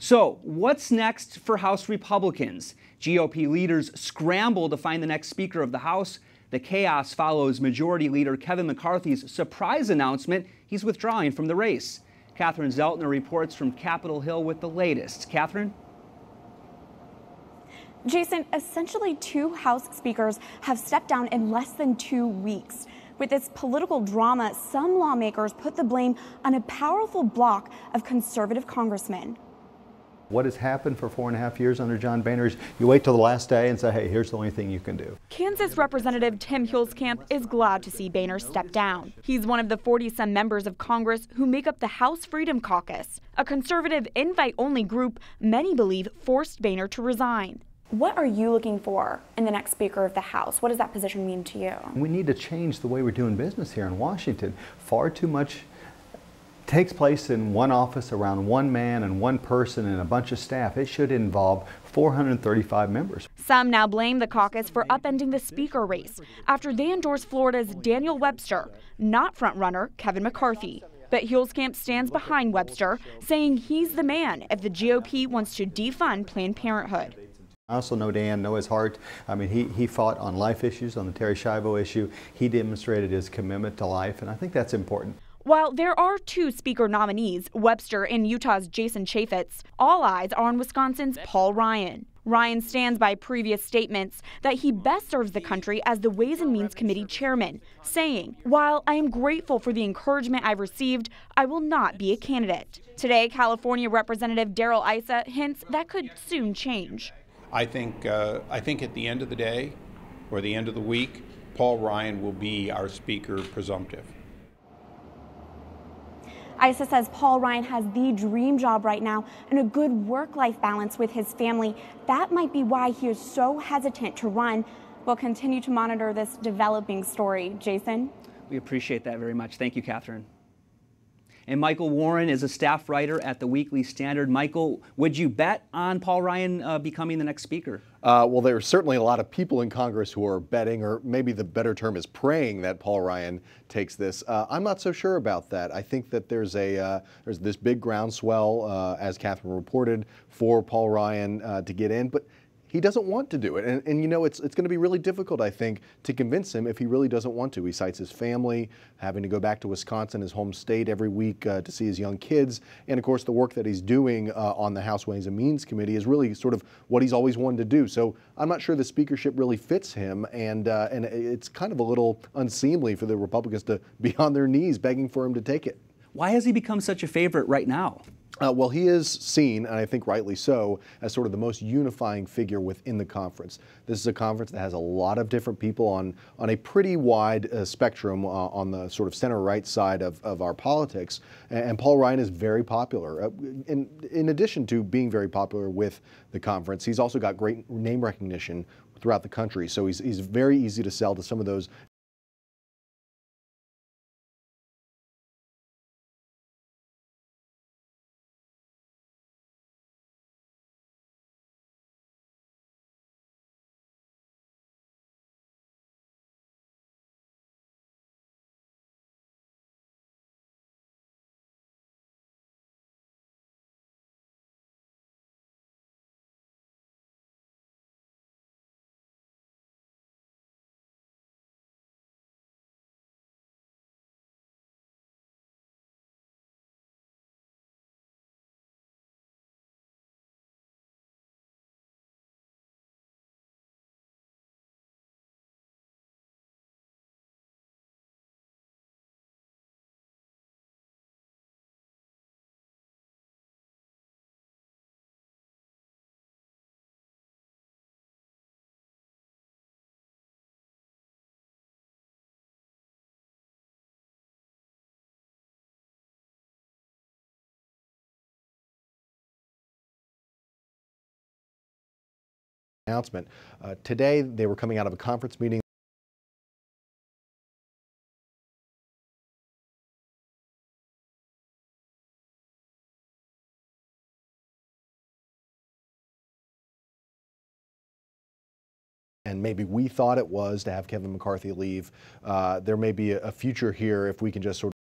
So, what's next for House Republicans? GOP leaders scramble to find the next Speaker of the House. The chaos follows Majority Leader Kevin McCarthy's surprise announcement he's withdrawing from the race. Catherine Szeltner reports from Capitol Hill with the latest. Catherine? Jason, essentially 2 House speakers have stepped down in less than 2 weeks. With this political drama, some lawmakers put the blame on a powerful bloc of conservative congressmen. What has happened for 4.5 years under John Boehner is you wait till the last day and say, hey, here's the only thing you can do. Kansas Representative Tim Huelskamp is glad to see Boehner step down. He's one of the 40-some members of Congress who make up the House Freedom Caucus, a conservative invite-only group many believe forced Boehner to resign. What are you looking for in the next Speaker of the House? What does that position mean to you? We need to change the way we're doing business here in Washington. Far too much takes place in one office around one man and one person and a bunch of staff. It should involve 435 members. Some now blame the caucus for upending the Speaker race after they endorsed Florida's Daniel Webster, not frontrunner Kevin McCarthy. But Huelskamp stands behind Webster, saying he's the man if the GOP wants to defund Planned Parenthood. I also know Dan, know his heart. I mean, he fought on life issues, on the Terri Schiavo issue. He demonstrated his commitment to life, and I think that's important. While there are 2 Speaker nominees, Webster and Utah's Jason Chaffetz, all eyes are on Wisconsin's Paul Ryan. Ryan stands by previous statements that he best serves the country as the Ways and Means Committee chairman, saying, "While I am grateful for the encouragement I've received, I will not be a candidate." Today, California Representative Darrell Issa hints that could soon change. I think at the end of the day, or the end of the week, Paul Ryan will be our Speaker presumptive. Issa says Paul Ryan has the dream job right now and a good work-life balance with his family. That might be why he is so hesitant to run. We'll continue to monitor this developing story. Jason? We appreciate that very much. Thank you, Catherine. And Michael Warren is a staff writer at the Weekly Standard. Michael, would you bet on Paul Ryan becoming the next Speaker? Well, there are certainly a lot of people in Congress who are betting, or maybe the better term is praying, that Paul Ryan takes this. I'm not so sure about that. I think that there's this big groundswell, as Catherine reported, for Paul Ryan to get in, but he doesn't want to do it. And you know, it's going to be really difficult, I think, to convince him if he really doesn't want to. He cites his family, having to go back to Wisconsin, his home state, every week to see his young kids. And of course, the work that he's doing on the House Ways and Means Committee is really sort of what he's always wanted to do. So I'm not sure the speakership really fits him. And it's kind of a little unseemly for the Republicans to be on their knees begging for him to take it. Why has he become such a favorite right now? Well, he is seen, and I think rightly so, as sort of the most unifying figure within the conference. This is a conference that has a lot of different people on a pretty wide spectrum on the sort of center-right side of our politics. And Paul Ryan is very popular. In addition to being very popular with the conference, he's also got great name recognition throughout the country. So he's very easy to sell to some of those announcement. Today, they were coming out of a conference meeting. And maybe we thought it was to have Kevin McCarthy leave. There may be a future here if we can just sort of